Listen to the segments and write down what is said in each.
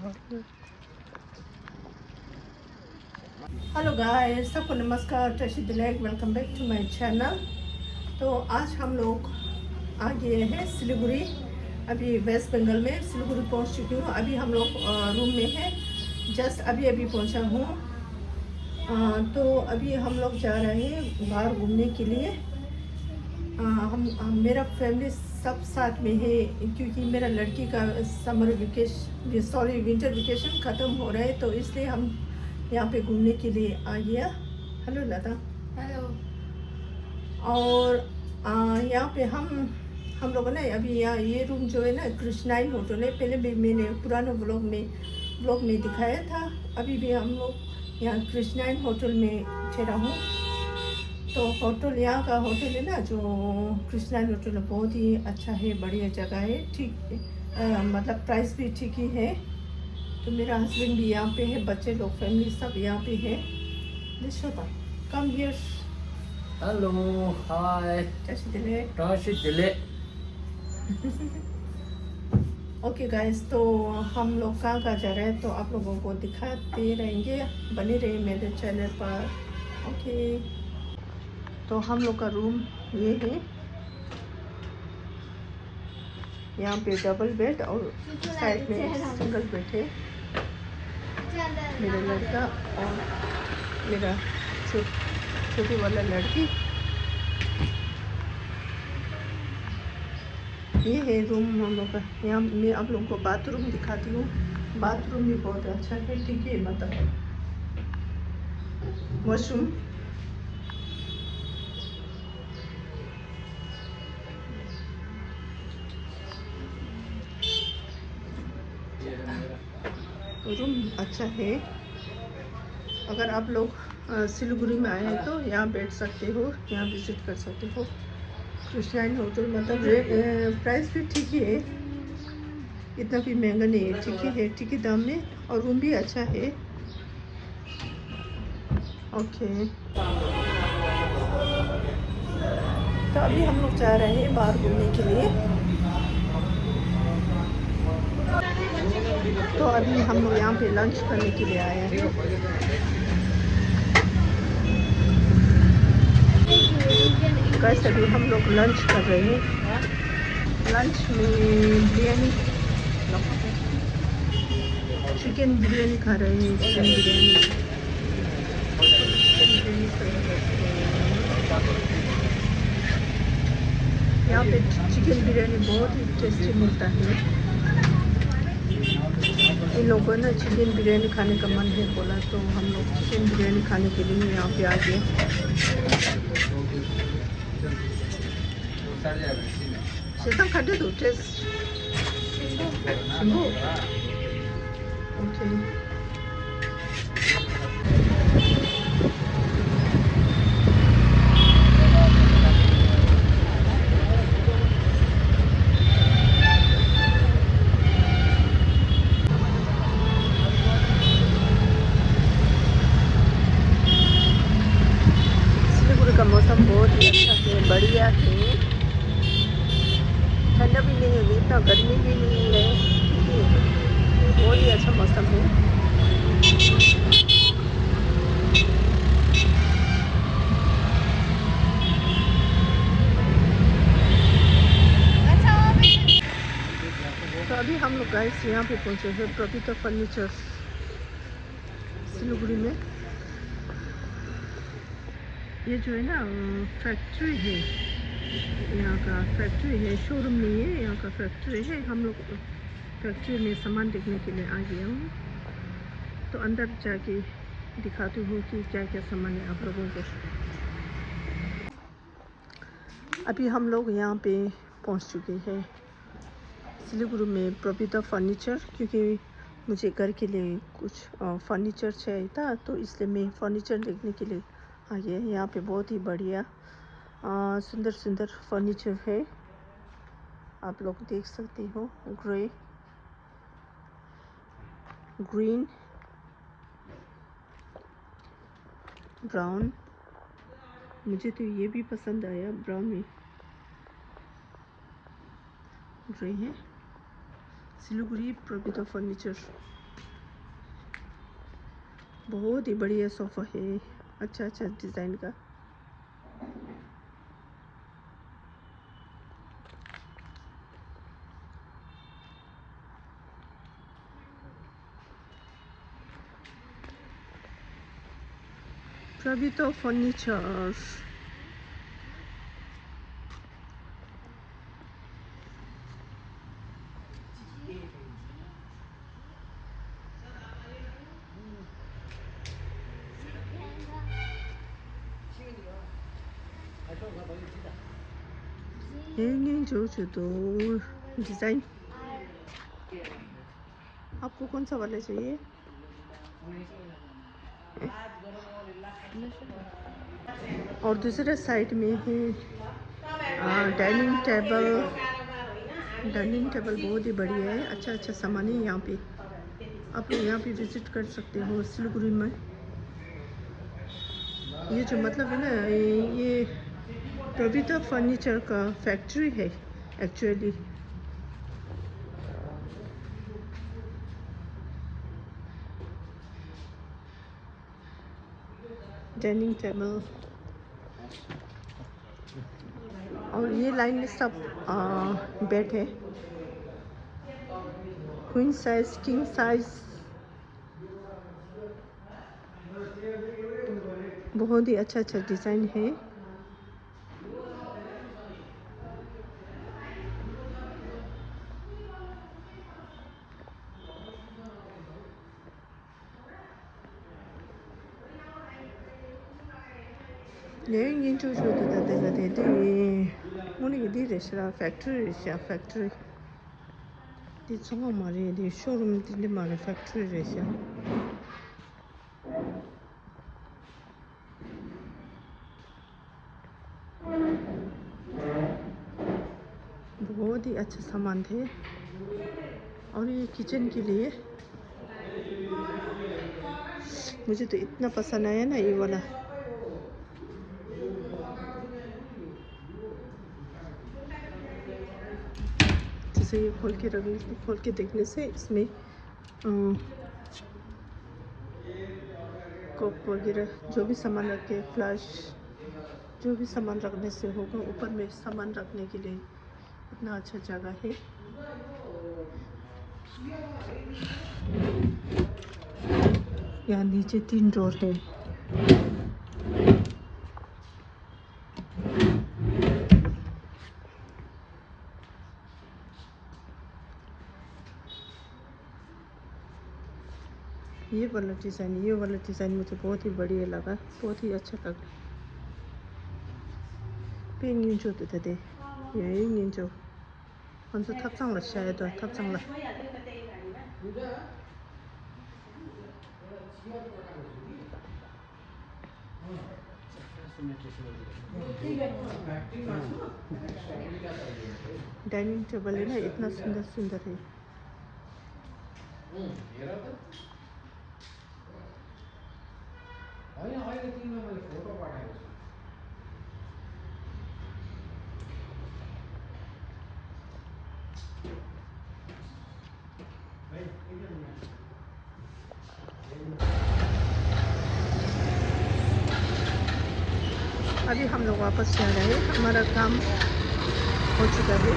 Hello guys, सबको नमस्कार। Tracy Dilek, welcome back to my channel. तो आज हम लोग आ गए हैं सिलीगुड़ी। अभी वेस्ट बंगाल में सिलीगुड़ी पहुंच चुकी हूँ। अभी हम लोग रूम में हैं। जस्ट अभी पहुंचा हूँ। तो अभी हम लोग जा रहे हैं बाहर घूमने के लिए। मेरा फैमिली सब साथ में है, क्योंकि मेरा लड़की का विंटर वेकेशन ख़त्म हो रहा है, तो इसलिए हम यहाँ पे घूमने के लिए आ गया। हेलो लता। हेलो। और यहाँ पे हम लोगों ने अभी यहाँ ये रूम जो है ना, कृष्णाइन होटल है। पहले भी मैंने पुराने ब्लॉग में दिखाया था। अभी भी हम लोग यहाँ कृष्णाइन होटल में ठहरा हूँ। तो होटल, यहाँ का होटल है ना जो कृष्णाइन होटल, बहुत ही अच्छा है, बढ़िया जगह है। ठीक मतलब प्राइस भी ठीक ही है। तो मेरा हस्बैंड भी यहाँ पे है, बच्चे लोग, फैमिली सब यहाँ पे है। निश्चिता, कम हियर। हेलो, हाय। कैसे दिले? कैसे दिले? ओके गाइस, तो हम लोग कहाँ जा रहे हैं तो आप लोगों को दिखाते रहेंगे। बने रहिए मेरे चैनल पर। ओके, तो हम लोग का रूम ये है। यहाँ पे डबल बेड और साइड में सिंगल बेड है। मेरा लड़का और मेरा छोटी वाला लड़की। ये है रूम हम लोग का। यहाँ मैं आप लोगों को बाथरूम दिखाती हूँ। बाथरूम भी बहुत अच्छा है, ठीक है, मतलब वॉशरूम। रूम अच्छा है। अगर आप लोग सिलीगुड़ी में आए हैं तो यहाँ बैठ सकते हो, यहाँ विजिट कर सकते हो। कृष्णाइन होटल, मतलब प्राइस भी ठीक ही है, इतना भी महंगा नहीं है, ठीक ही है, ठीक ही दाम में। और रूम भी अच्छा है। ओके, तो अभी हम लोग जा रहे हैं बाहर घूमने के लिए। तो अभी हम लोग यहाँ पे लंच करने के लिए आए हैं। गाइस, अभी हम लोग लंच कर रहे हैं। लंच में बिरयानी, चिकन बिरयानी खा रहे हैं। चिकन बिरयानी यहाँ पे चिकन बिरयानी बहुत ही टेस्टी मिलता है। इन लोगों ने चिकन बिरयानी खाने का मन है बोला, तो हम लोग चिकन बिरयानी खाने के लिए यहाँ पे आ गए। शेतम खाते तो टेस्ट ओके। सिलीगुड़ी का मौसम बहुत ही अच्छा है, बढ़िया है। ठंडा भी नहीं है, इतना गर्मी भी नहीं है, बहुत ही अच्छा मौसम है। तो अभी हम लोग गाइस यहाँ पे पहुँचे हैं, प्रॉफिटर फर्नीचर सिलीगुड़ी में। ये जो है ना फैक्ट्री है, यहाँ का फैक्ट्री है, शोरूम नहीं है, यहाँ का फैक्ट्री है। हम लोग फैक्ट्री में सामान देखने के लिए आ गया हूँ। तो अंदर जाके दिखाती हूँ कि क्या क्या सामान है आप लोगों को। अभी हम लोग यहाँ पे पहुँच चुके हैं सिलीगुड़ी में प्रॉफिटर फर्नीचर, क्योंकि मुझे घर के लिए कुछ फर्नीचर चाहिए था, तो इसलिए मैं फर्नीचर देखने के लिए आ गया। यहाँ पे बहुत ही बढ़िया सुंदर सुंदर फर्नीचर है, आप लोग देख सकते हो। ग्रे, ग्रीन, ब्राउन, मुझे तो ये भी पसंद आया, ब्राउन में ग्रे है। सिलीगुड़ी प्रॉफिटर फर्नीचर। बहुत ही बढ़िया सोफ़ा है, अच्छा अच्छा डिज़ाइन का। प्रवीतो फर्नीचर। हैंगिंग जो तो डिज़ाइन आपको कौन सा वाला चाहिए? और दूसरे साइड में है डाइनिंग टेबल। डाइनिंग टेबल बहुत ही बढ़िया है, अच्छा अच्छा सामान है यहाँ पे। आप लोग यहाँ पे विज़िट कर सकते हो सिलीगुड़ी में। ये जो मतलब है ना, ये प्रवीता फर्नीचर का फैक्ट्री है एक्चुअली। डाइनिंग टेबल और ये लाइन में सब बेड है, क्वीन साइज, किंग साइज। बहुत ही अच्छा अच्छा डिज़ाइन है। 여행인 조조도 내가 대대 오늘 이디레시라 팩토리시야 팩토리 디 정말 말이야 디 쇼룸 디 말이 팩토리시야 बहुत ही अच्छा सामान थे। और ये किचन के लिए मुझे तो इतना पसंद आया ना ये वाला। जैसे ये खोल के देखने से इसमें कप वगैरह जो भी सामान रखे, फ्लैश जो भी सामान रखने से होगा, ऊपर में सामान रखने के लिए इतना अच्छा जगह है। यहाँ नीचे 3 ड्रॉर है। ये वाला डिज़ाइन मुझे बहुत ही बढ़िया लगा, बहुत ही अच्छा लगा। पेंगिन जो तो थे ये जो 먼저 탑장을 씌워야 돼. 탑장을. डाइनिंग टेबल है ना, इतना सुंदर सुंदर है। अभी हम लोग वापस जा रहे हैं, हमारा काम हो चुका है।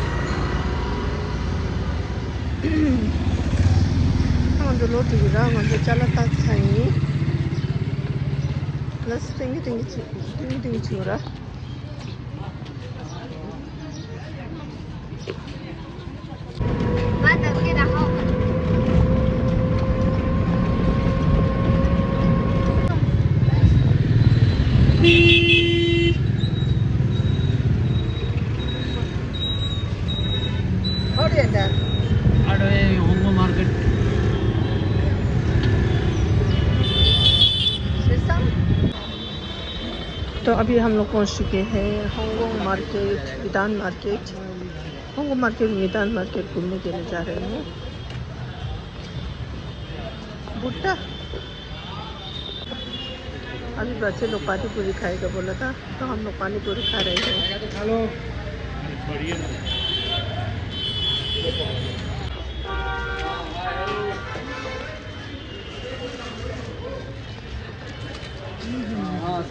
먼저 로드기랑 먼저 잘랐다 사이 플러스 땡기 치워라. 맞아, 우리 나가. 어디인데? 아래 홍보 마켓. तो अभी हम लोग पहुंच चुके हैं हांगकांग मार्केट, विधान मार्केट। हांगकांग मार्केट, विधान मार्केट घूमने के लिए जा रहे हैं। भुट्टा अभी बच्चे लोग पानी पूरी खाएगा बोला था, तो हम लोग पानी पूरी खा रहे हैं।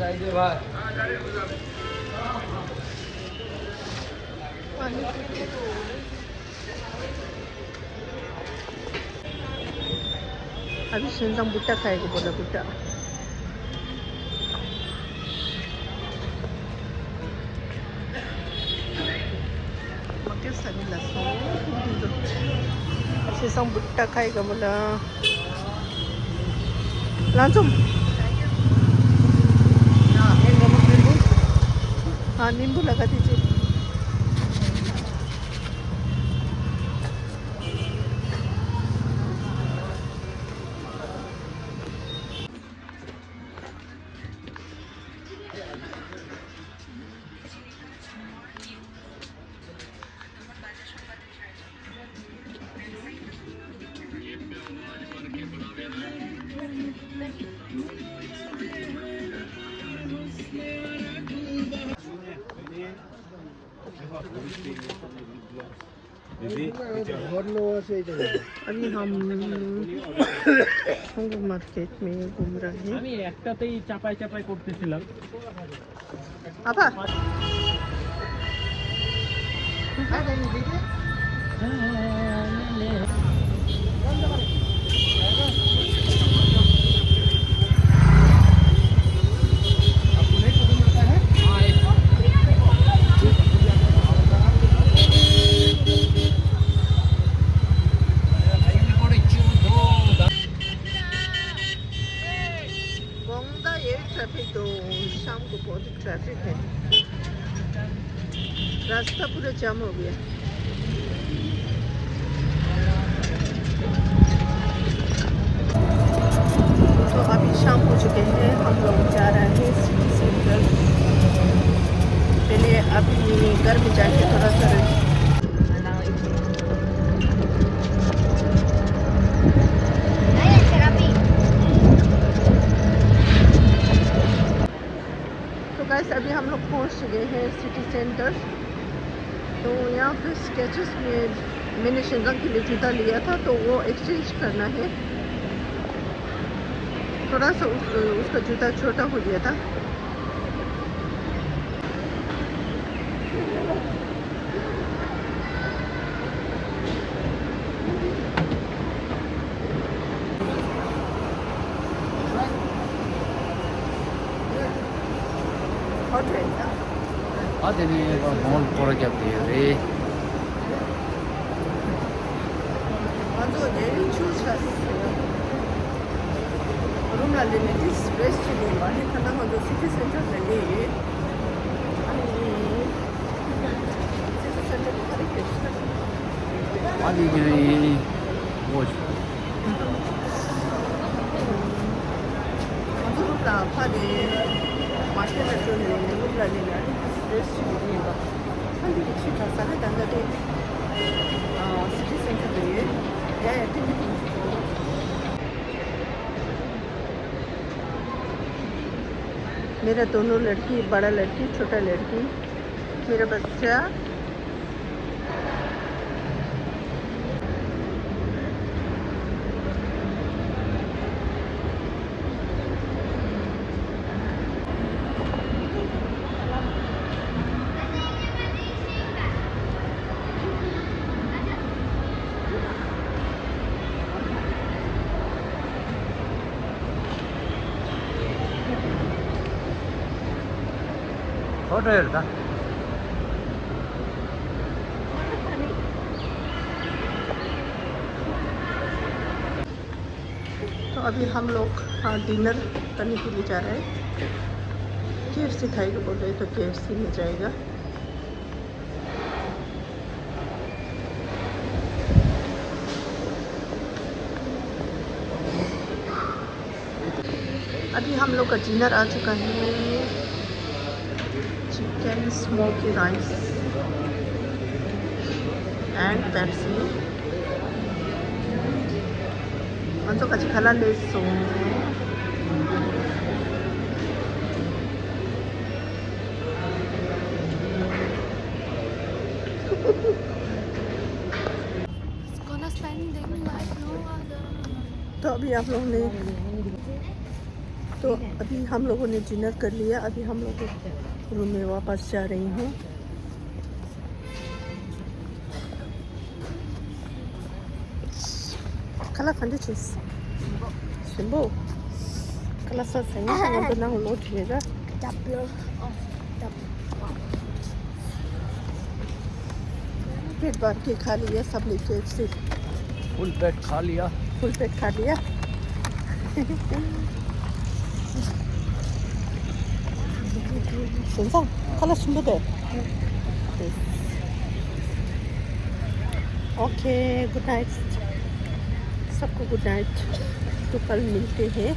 साइड भाई अभी शेंजाम भुट्टा खाएगा बोला भुट्टा मगर सनी लसो शेंजाम भुट्टा खाएगा बोला लांचुम हाँ नींबू लगा दीजिए अभी हम होंगो मार्केट में घूम रहे हैं আমি একটাতেই চাপাই চাপাই করতেছিলাম আপা गोंगदा ये ट्रैफिक तो शाम को बहुत ट्रैफिक है रास्ता पूरा जाम हो गया तो अभी शाम हो चुके हैं हम लोग जा रहे हैं सिटी सेंटर पहले अभी घर में जाके थोड़ा सा तो गाइस अभी हम लोग पहुंच चुके हैं सिटी सेंटर तो यहाँ पे स्केचेस में मैंने शेंजांग के लिए जूता लिया था तो वो एक्सचेंज करना है थोड़ा सा उसका जूता छोटा हो गया था 아들이 뭘 보러잡대요. 완전 내일 추우셨어요. 그러면 레미디스 레스토랑 많이 가나가도 시티센터 내리 아니 시티센터 가리겠어. 아니 그냥 뭐 그룹라 파리 마켓에 좀 그룹라 내리 레스토랑이가 한국이 진짜 싸게 단다데 시티센터 내리 야야 मेरा दोनों लड़की बड़ा लड़की छोटा लड़की मेरा बच्चा फोटो तो अभी हम लोग डिनर करने के लिए जा रहे हैं KFC खाएगा बोल रहे तो KFC में जाएगा अभी हम लोग का डिनर आ चुका है chicken smoky rice and Pepsi 먼저까지 갈라냈어. तो अभी आप लोगों ने तो अभी हम लोगों ने डिनर कर लिया, अभी हम लोग रूम में वापस जा रही हूँ। Kala khande chis. Simbo. Kala sa sayin sa ngon na ulo thiega. Double. पेट भर के खा लिया सब लेके से फुल पेट खा लिया। फुल पेट खा लिया। सुनसा कला सुन दे। ओके गुड नाइट सबको गुड नाइट तो कल मिलते हैं।